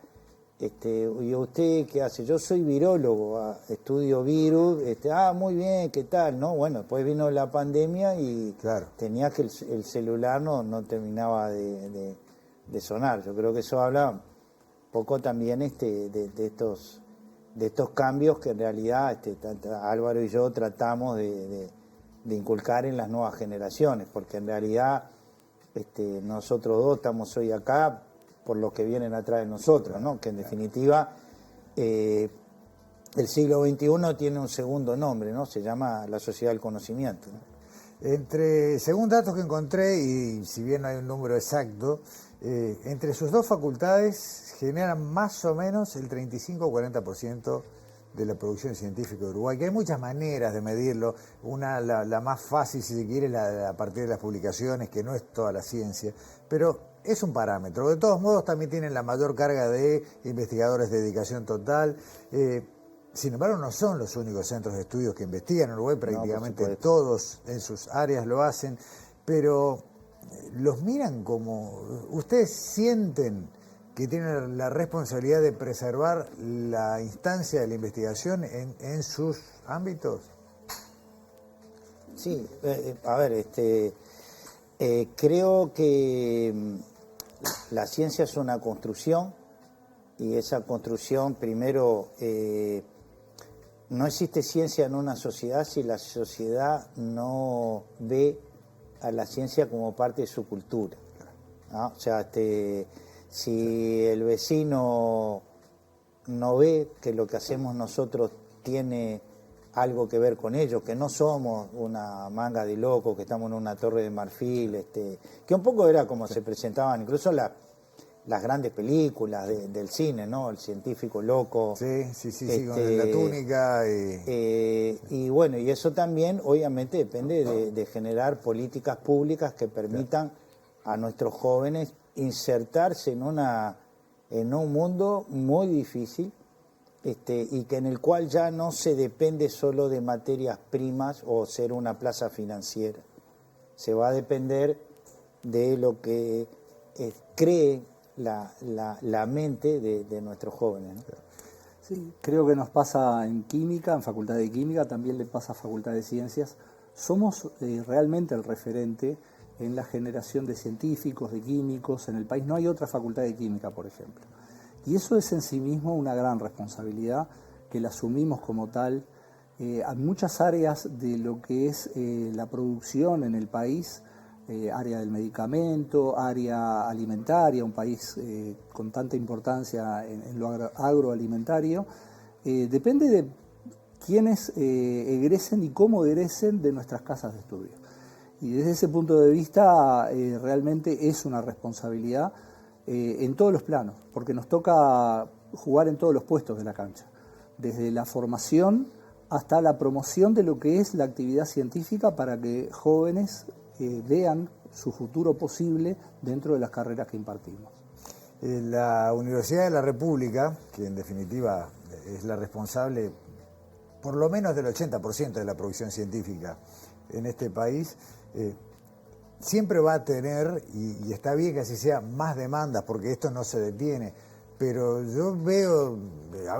S7: ¿Y usted qué hace? Yo soy virólogo, estudio virus. Muy bien, ¿qué tal? No, bueno, después vino la pandemia y
S1: claro,
S7: tenía que el celular no terminaba de sonar. Yo creo que eso habla un poco también de estos cambios que en realidad Álvaro y yo tratamos de inculcar en las nuevas generaciones, porque en realidad nosotros dos estamos hoy acá por los que vienen atrás de nosotros, ¿no? Que en definitiva el siglo XXI tiene un segundo nombre, ¿no? Se llama la sociedad del conocimiento, ¿no?
S1: Según datos que encontré, y si bien no hay un número exacto, entre sus dos facultades generan más o menos el 35 o 40% de la producción científica de Uruguay, que hay muchas maneras de medirlo. La más fácil, si se quiere, es a partir de las publicaciones, que no es toda la ciencia, pero es un parámetro. De todos modos, también tienen la mayor carga de investigadores de dedicación total. Sin embargo, no son los únicos centros de estudios que investigan en Uruguay, prácticamente todos en sus áreas lo hacen, pero los miran como... ¿Ustedes sienten que tienen la responsabilidad de preservar la instancia de la investigación en sus ámbitos?
S7: Sí, a ver, creo que la ciencia es una construcción, y esa construcción primero... no existe ciencia en una sociedad si la sociedad no ve a la ciencia como parte de su cultura, ¿no? O sea, si el vecino no ve que lo que hacemos nosotros tiene algo que ver con ello, que no somos una manga de locos, que estamos en una torre de marfil, que un poco era como se presentaban incluso las grandes películas del cine, ¿no? El científico loco.
S1: Sí, con la túnica.
S7: Y bueno, y eso también obviamente depende de generar políticas públicas que permitan a nuestros jóvenes insertarse en un mundo muy difícil, y que en el cual ya no se depende solo de materias primas o ser una plaza financiera. Se va a depender de lo que cree la mente de nuestros jóvenes, ¿no?
S8: Sí, creo que nos pasa en química, en Facultad de Química, también le pasa a Facultad de Ciencias. Somos realmente el referente en la generación de científicos, de químicos en el país. No hay otra Facultad de Química, por ejemplo. Y eso es en sí mismo una gran responsabilidad que la asumimos como tal. Hay muchas áreas de lo que es la producción en el país, área del medicamento, área alimentaria, un país con tanta importancia en lo agroalimentario, depende de quiénes egresen y cómo egresen de nuestras casas de estudio. Y desde ese punto de vista realmente es una responsabilidad en todos los planos, porque nos toca jugar en todos los puestos de la cancha, desde la formación hasta la promoción de lo que es la actividad científica para que jóvenes vean su futuro posible dentro de las carreras que impartimos.
S1: La Universidad de la República, que en definitiva es la responsable por lo menos del 80% de la producción científica en este país, siempre va a tener, y está bien que así sea, más demandas, porque esto no se detiene. Pero yo veo,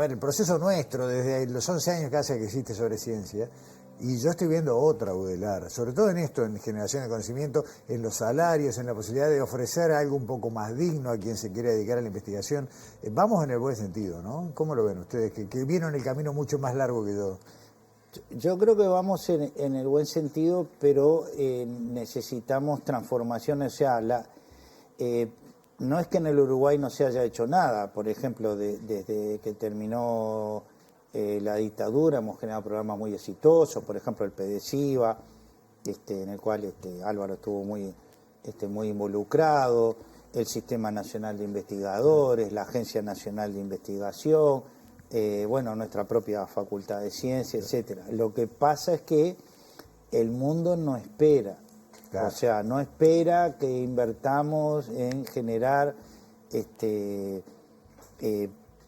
S1: el proceso nuestro, desde los 11 años que hace que existe sobre ciencia, y yo estoy viendo otra UDELAR, sobre todo en esto, en generación de conocimiento, en los salarios, en la posibilidad de ofrecer algo un poco más digno a quien se quiere dedicar a la investigación. Vamos en el buen sentido, ¿no? ¿Cómo lo ven ustedes, que vieron el camino mucho más largo que yo?
S7: Yo creo que vamos en el buen sentido, pero necesitamos transformaciones. O sea, no es que en el Uruguay no se haya hecho nada. Por ejemplo, desde que terminó la dictadura hemos generado programas muy exitosos, por ejemplo el PDCIVA, en el cual Álvaro estuvo muy involucrado, el Sistema Nacional de Investigadores, la Agencia Nacional de Investigación, nuestra propia Facultad de Ciencias, etcétera. Lo que pasa es que el mundo no espera, claro. O sea, no espera que invertamos en generar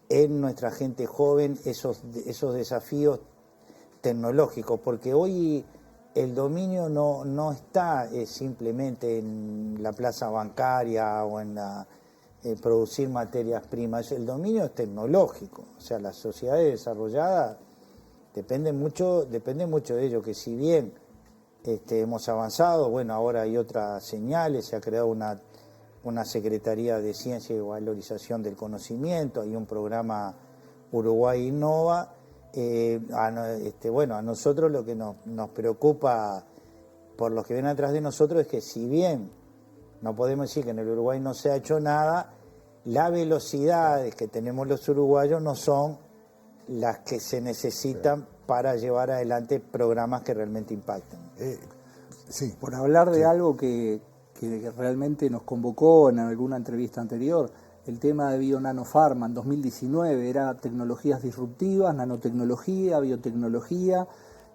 S7: en nuestra gente joven esos desafíos tecnológicos, porque hoy el dominio no está simplemente en la plaza bancaria o en producir materias primas. El dominio es tecnológico, o sea, las sociedades desarrolladas depende mucho de ello, que si bien hemos avanzado, bueno, ahora hay otras señales, se ha creado una Secretaría de Ciencia y Valorización del Conocimiento, hay un programa Uruguay Innova. Bueno, a nosotros lo que nos preocupa por los que vienen atrás de nosotros es que si bien no podemos decir que en el Uruguay no se ha hecho nada, las velocidades que tenemos los uruguayos no son las que se necesitan para llevar adelante programas que realmente impacten.
S8: Sí. Por hablar de algo que realmente nos convocó en alguna entrevista anterior, el tema de Bio-Nanofarma en 2019 era tecnologías disruptivas, nanotecnología, biotecnología.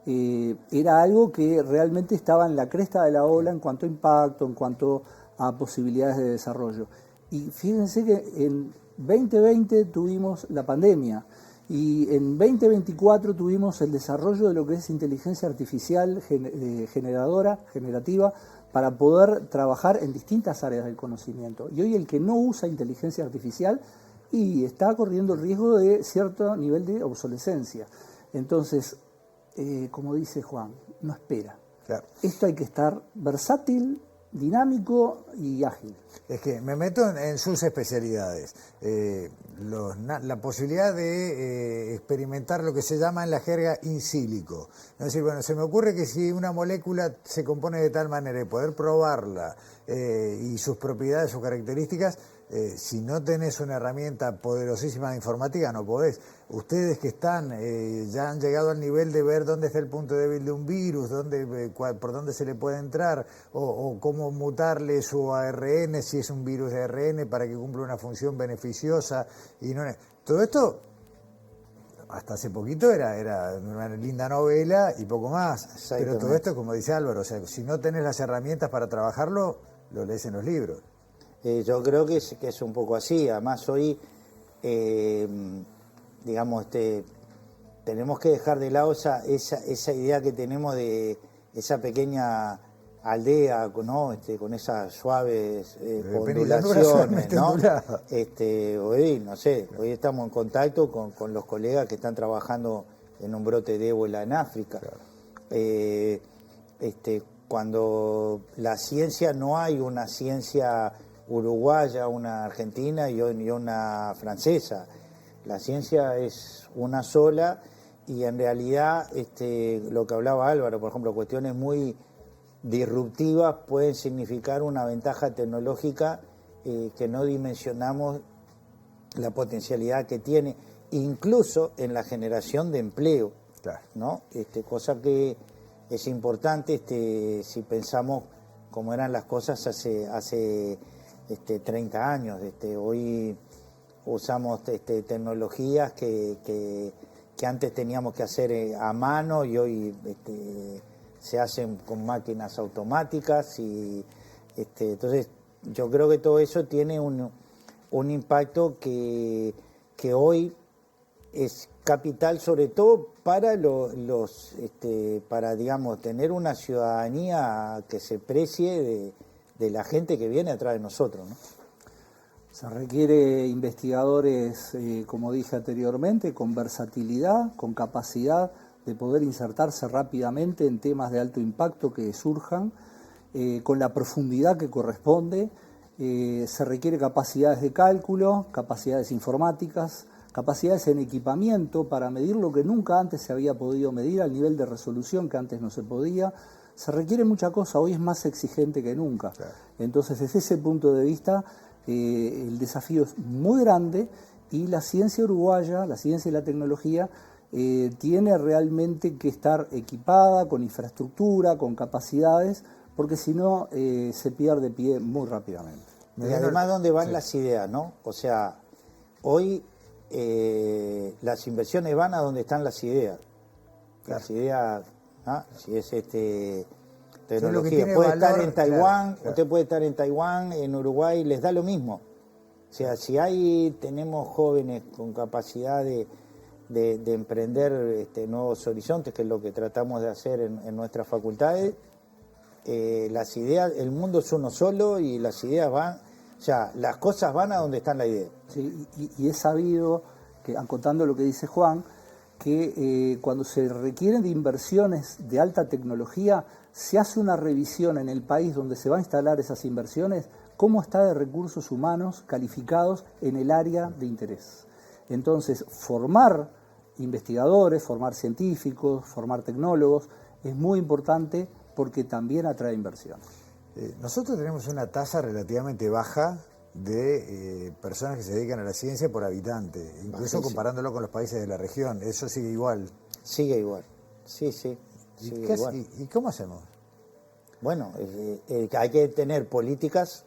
S8: Era algo que realmente estaba en la cresta de la ola en cuanto a impacto, en cuanto a posibilidades de desarrollo. Y fíjense que en 2020 tuvimos la pandemia y en 2024 tuvimos el desarrollo de lo que es inteligencia artificial generativa para poder trabajar en distintas áreas del conocimiento. Y hoy el que no usa inteligencia artificial y está corriendo el riesgo de cierto nivel de obsolescencia. Entonces, como dice Juan, no espera.
S1: Claro.
S8: Esto hay que estar versátil, dinámico y ágil.
S1: Es que me meto en sus especialidades. La posibilidad de experimentar lo que se llama en la jerga in silico. Es decir, bueno, se me ocurre que si una molécula se compone de tal manera y poder probarla y sus propiedades, sus características, si no tenés una herramienta poderosísima de informática no podés. Ustedes que están, ya han llegado al nivel de ver dónde está el punto débil de un virus, por dónde se le puede entrar, o cómo mutarle su ARN, si es un virus de ARN, para que cumpla una función beneficiosa. Y no, todo esto, hasta hace poquito, era una linda novela y poco más. Pero todo esto, como dice Álvaro, o sea, si no tenés las herramientas para trabajarlo, lo lees en los libros.
S7: Yo creo que es un poco así. Además, hoy, digamos, tenemos que dejar de lado esa idea que tenemos de esa pequeña aldea, ¿no? Con esas suaves ondulaciones, ¿no? Hoy, no sé, hoy estamos en contacto con los colegas que están trabajando en un brote de ébola en África. Claro. Cuando la ciencia, no hay una ciencia uruguaya, una argentina y una francesa. La ciencia es una sola y en realidad lo que hablaba Álvaro, por ejemplo, cuestiones muy disruptivas pueden significar una ventaja tecnológica que no dimensionamos la potencialidad que tiene, incluso en la generación de empleo, claro, ¿no? Cosa que es importante si pensamos cómo eran las cosas hace 30 años. Hoy usamos tecnologías que antes teníamos que hacer a mano y hoy se hacen con máquinas automáticas y entonces yo creo que todo eso tiene un impacto que hoy es capital, sobre todo para para, digamos, tener una ciudadanía que se precie de la gente que viene atrás de nosotros, ¿no?
S8: Se requiere investigadores, como dije anteriormente, con versatilidad, con capacidad de poder insertarse rápidamente en temas de alto impacto que surjan, con la profundidad que corresponde. Se requiere capacidades de cálculo, capacidades informáticas, capacidades en equipamiento para medir lo que nunca antes se había podido medir al nivel de resolución que antes no se podía. Se requiere mucha cosa, hoy es más exigente que nunca. Claro. Entonces, desde ese punto de vista, el desafío es muy grande y la ciencia uruguaya, la ciencia y la tecnología, tiene realmente que estar equipada con infraestructura, con capacidades, porque si no se pierde pie muy rápidamente.
S7: Y además, ¿dónde van las ideas, no? O sea, hoy las inversiones van a donde están las ideas. Claro. Las ideas, ¿no? Si es tecnología, puede estar en Taiwán, claro. Usted puede estar en Taiwán, en Uruguay, les da lo mismo. O sea, si tenemos jóvenes con capacidad de emprender nuevos horizontes, que es lo que tratamos de hacer en nuestras facultades, las ideas, el mundo es uno solo y las ideas O sea, las cosas van a donde está la idea.
S8: Sí, y es sabido, que, contando lo que dice Juan, que cuando se requieren de inversiones de alta tecnología, se hace una revisión en el país donde se va a instalar esas inversiones, cómo está de recursos humanos calificados en el área de interés. Entonces, formar investigadores, formar científicos, formar tecnólogos, es muy importante porque también atrae inversión.
S1: Nosotros tenemos una tasa relativamente baja de personas que se dedican a la ciencia por habitante, incluso
S7: Bajísimo.
S1: comparándolo con los países de la región. Eso sigue igual.
S7: Sigue igual. Sí, sí. Sigue igual.
S1: ¿Y cómo hacemos?
S7: Bueno, hay que tener políticas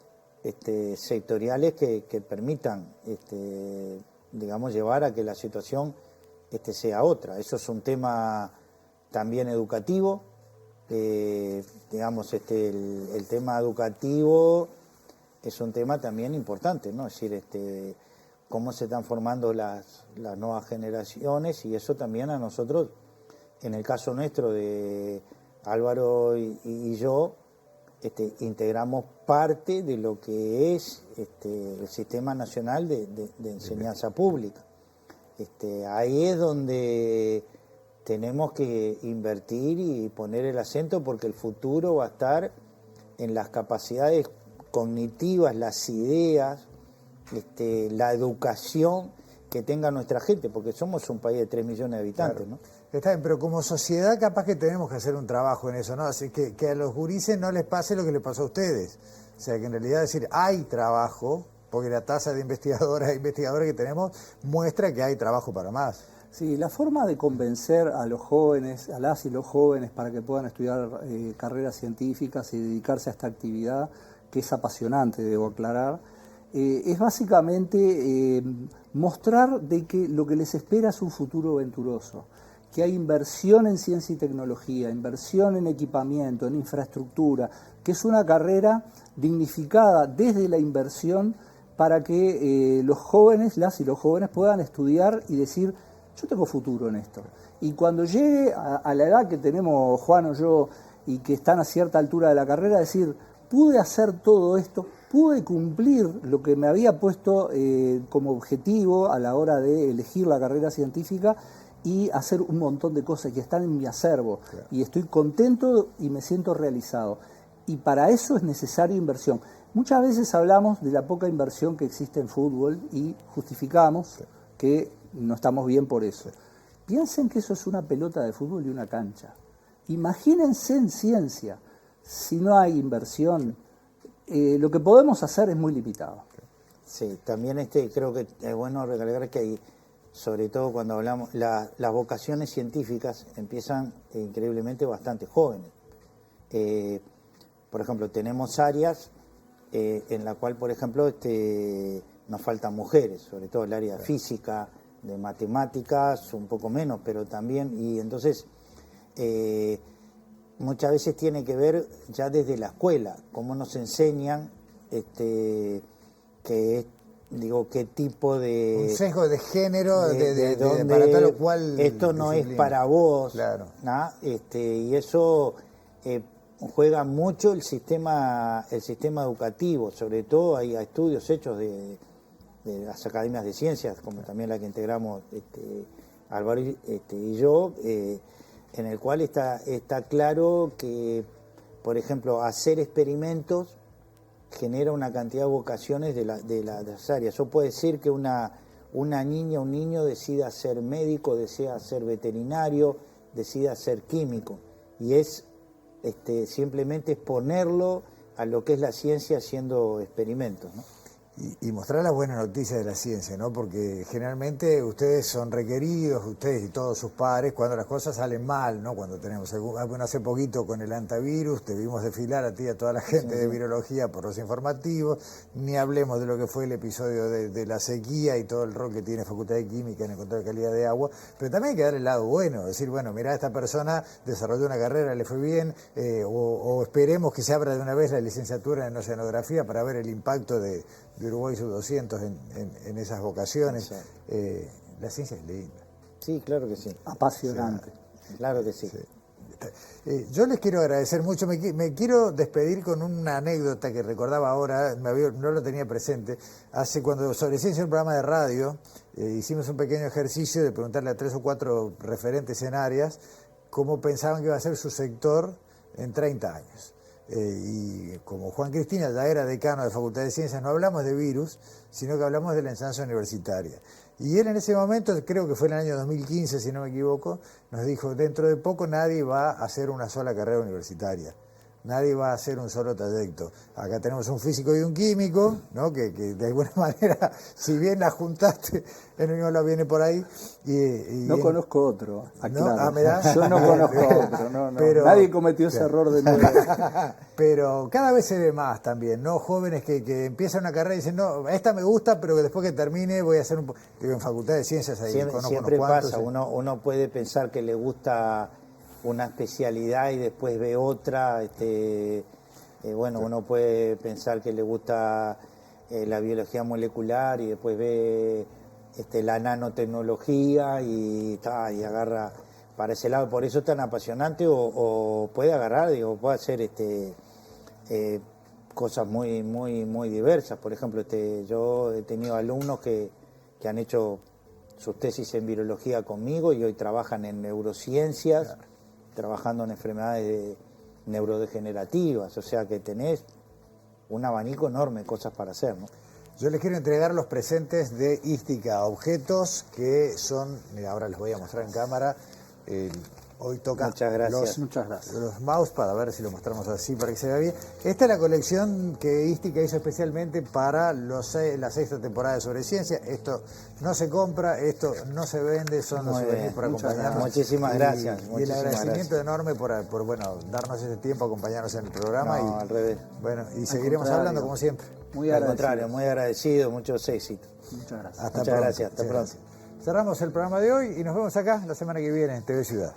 S7: sectoriales que permitan, digamos, llevar a que la situación sea otra. Eso es un tema también educativo. Digamos, el tema educativo es un tema también importante, ¿no? Es decir, cómo se están formando las nuevas generaciones, y eso también a nosotros, en el caso nuestro de Álvaro y yo, integramos parte de lo que es el Sistema Nacional de Enseñanza Pública. Ahí es donde tenemos que invertir y poner el acento, porque el futuro va a estar en las capacidades cognitivas, las ideas, la educación que tenga nuestra gente, porque somos un país de 3 millones de habitantes,
S1: Claro.
S7: ¿no?
S1: Está bien, pero como sociedad capaz que tenemos que hacer un trabajo en eso, ¿no? Así que a los gurises no les pase lo que les pasó a ustedes. O sea, que en realidad decir, hay trabajo, porque la tasa de investigadoras e investigadores que tenemos muestra que hay trabajo para más.
S8: Sí, la forma de convencer a los jóvenes, a las y los jóvenes, para que puedan estudiar carreras científicas y dedicarse a esta actividad, que es apasionante, debo aclarar, es básicamente mostrar de que lo que les espera es un futuro venturoso, que hay inversión en ciencia y tecnología, inversión en equipamiento, en infraestructura, que es una carrera dignificada desde la inversión para que los jóvenes, las y los jóvenes puedan estudiar y decir, yo tengo futuro en esto. Y cuando llegue a la edad que tenemos Juan o yo y que están a cierta altura de la carrera, decir, pude hacer todo esto, pude cumplir lo que me había puesto como objetivo a la hora de elegir la carrera científica y hacer un montón de cosas que están en mi acervo. Claro. Y estoy contento y me siento realizado. Y para eso es necesaria inversión. Muchas veces hablamos de la poca inversión que existe en fútbol y justificamos que no estamos bien por eso. Piensen que eso es una pelota de fútbol y una cancha. Imagínense en ciencia, si no hay inversión, lo que podemos hacer es muy limitado.
S7: Sí, también creo que es bueno recalcar que hay, sobre todo cuando hablamos, las vocaciones científicas empiezan increíblemente bastante jóvenes. Por ejemplo, tenemos áreas en la cual, por ejemplo, nos faltan mujeres, sobre todo el área de física, de matemáticas, un poco menos, pero también, y entonces muchas veces tiene que ver ya desde la escuela, cómo nos enseñan qué tipo de...
S1: Un sesgo de género,
S7: para
S1: tal o cual
S7: esto no
S1: disciplina.
S7: es para vos,
S1: claro.
S7: ¿no? Y eso juega mucho el sistema educativo, sobre todo hay estudios hechos de las academias de ciencias, como también la que integramos Álvaro y yo, en el cual está claro que, por ejemplo, hacer experimentos genera una cantidad de vocaciones de las áreas. Yo puedo decir que una niña, un niño decida ser médico, desea ser veterinario, decida ser químico, y es simplemente exponerlo a lo que es la ciencia haciendo experimentos, ¿no?
S1: Y mostrar las buenas noticias de la ciencia, ¿no? Porque generalmente ustedes son requeridos, ustedes y todos sus pares, cuando las cosas salen mal, ¿no? Cuando tenemos, bueno, hace poquito con el antivirus, te vimos desfilar a ti y a toda la gente de virología por los informativos, ni hablemos de lo que fue el episodio de la sequía y todo el rol que tiene Facultad de Química en el control de calidad de agua, pero también hay que dar el lado bueno, decir, bueno, mirá, esta persona desarrolló una carrera, le fue bien, o esperemos que se abra de una vez la licenciatura en oceanografía para ver el impacto de Uruguay Sub-200 en esas vocaciones. Sí. La ciencia es linda.
S7: Sí, claro que sí.
S8: Apasionante.
S7: Claro que sí.
S1: Yo les quiero agradecer mucho. Me quiero despedir con una anécdota que recordaba ahora, no lo tenía presente. Cuando Sobreciencia, un programa de radio, hicimos un pequeño ejercicio de preguntarle a 3 o 4 referentes en áreas cómo pensaban que iba a ser su sector en 30 años. Y como Juan Cristina ya era decano de Facultad de Ciencias, no hablamos de virus, sino que hablamos de la enseñanza universitaria. Y él en ese momento, creo que fue en el año 2015, si no me equivoco, nos dijo, dentro de poco nadie va a hacer una sola carrera universitaria. Nadie va a hacer un solo trayecto. Acá tenemos un físico y un químico, ¿no? que de alguna manera, si bien la juntaste, en el mismo lado viene por ahí.
S8: No conozco otro, aclaro.
S1: ¿No?
S8: Yo no conozco otro, no.
S1: Pero,
S8: nadie cometió ese error de nuevo.
S1: Pero cada vez se ve más también, ¿no? Jóvenes que empiezan una carrera y dicen, no, esta me gusta, pero que después que termine voy a hacer digo, en Facultad de Ciencias ahí
S7: siempre pasa, uno puede pensar que le gusta una especialidad y después ve otra, uno puede pensar que le gusta la biología molecular y después ve la nanotecnología y agarra para ese lado, por eso es tan apasionante, o puede agarrar, puede hacer cosas muy, muy, muy diversas. Por ejemplo, yo he tenido alumnos que han hecho sus tesis en virología conmigo y hoy trabajan en neurociencias, claro, trabajando en enfermedades neurodegenerativas, o sea que tenés un abanico enorme de cosas para hacer, ¿no?
S1: Yo les quiero entregar los presentes de Ística, objetos que son, ahora les voy a mostrar en cámara, hoy toca
S7: muchas gracias.
S1: Los mousepad, a ver si lo mostramos así para que se vea bien. Esta es la colección que Ística hizo especialmente para la 6ª temporada de Sobreciencia. Esto no se compra, esto no se vende, son los souvenirs por acompañarnos.
S7: Muchísimas gracias.
S1: Y el agradecimiento enorme por darnos ese tiempo, acompañarnos en el programa.
S7: Al revés.
S1: Bueno, y seguiremos hablando como siempre.
S7: Al contrario, muy agradecido, muchos éxitos.
S8: Muchas gracias.
S7: Muchas gracias, hasta pronto.
S1: Cerramos el programa de hoy y nos vemos acá la semana que viene en TV Ciudad.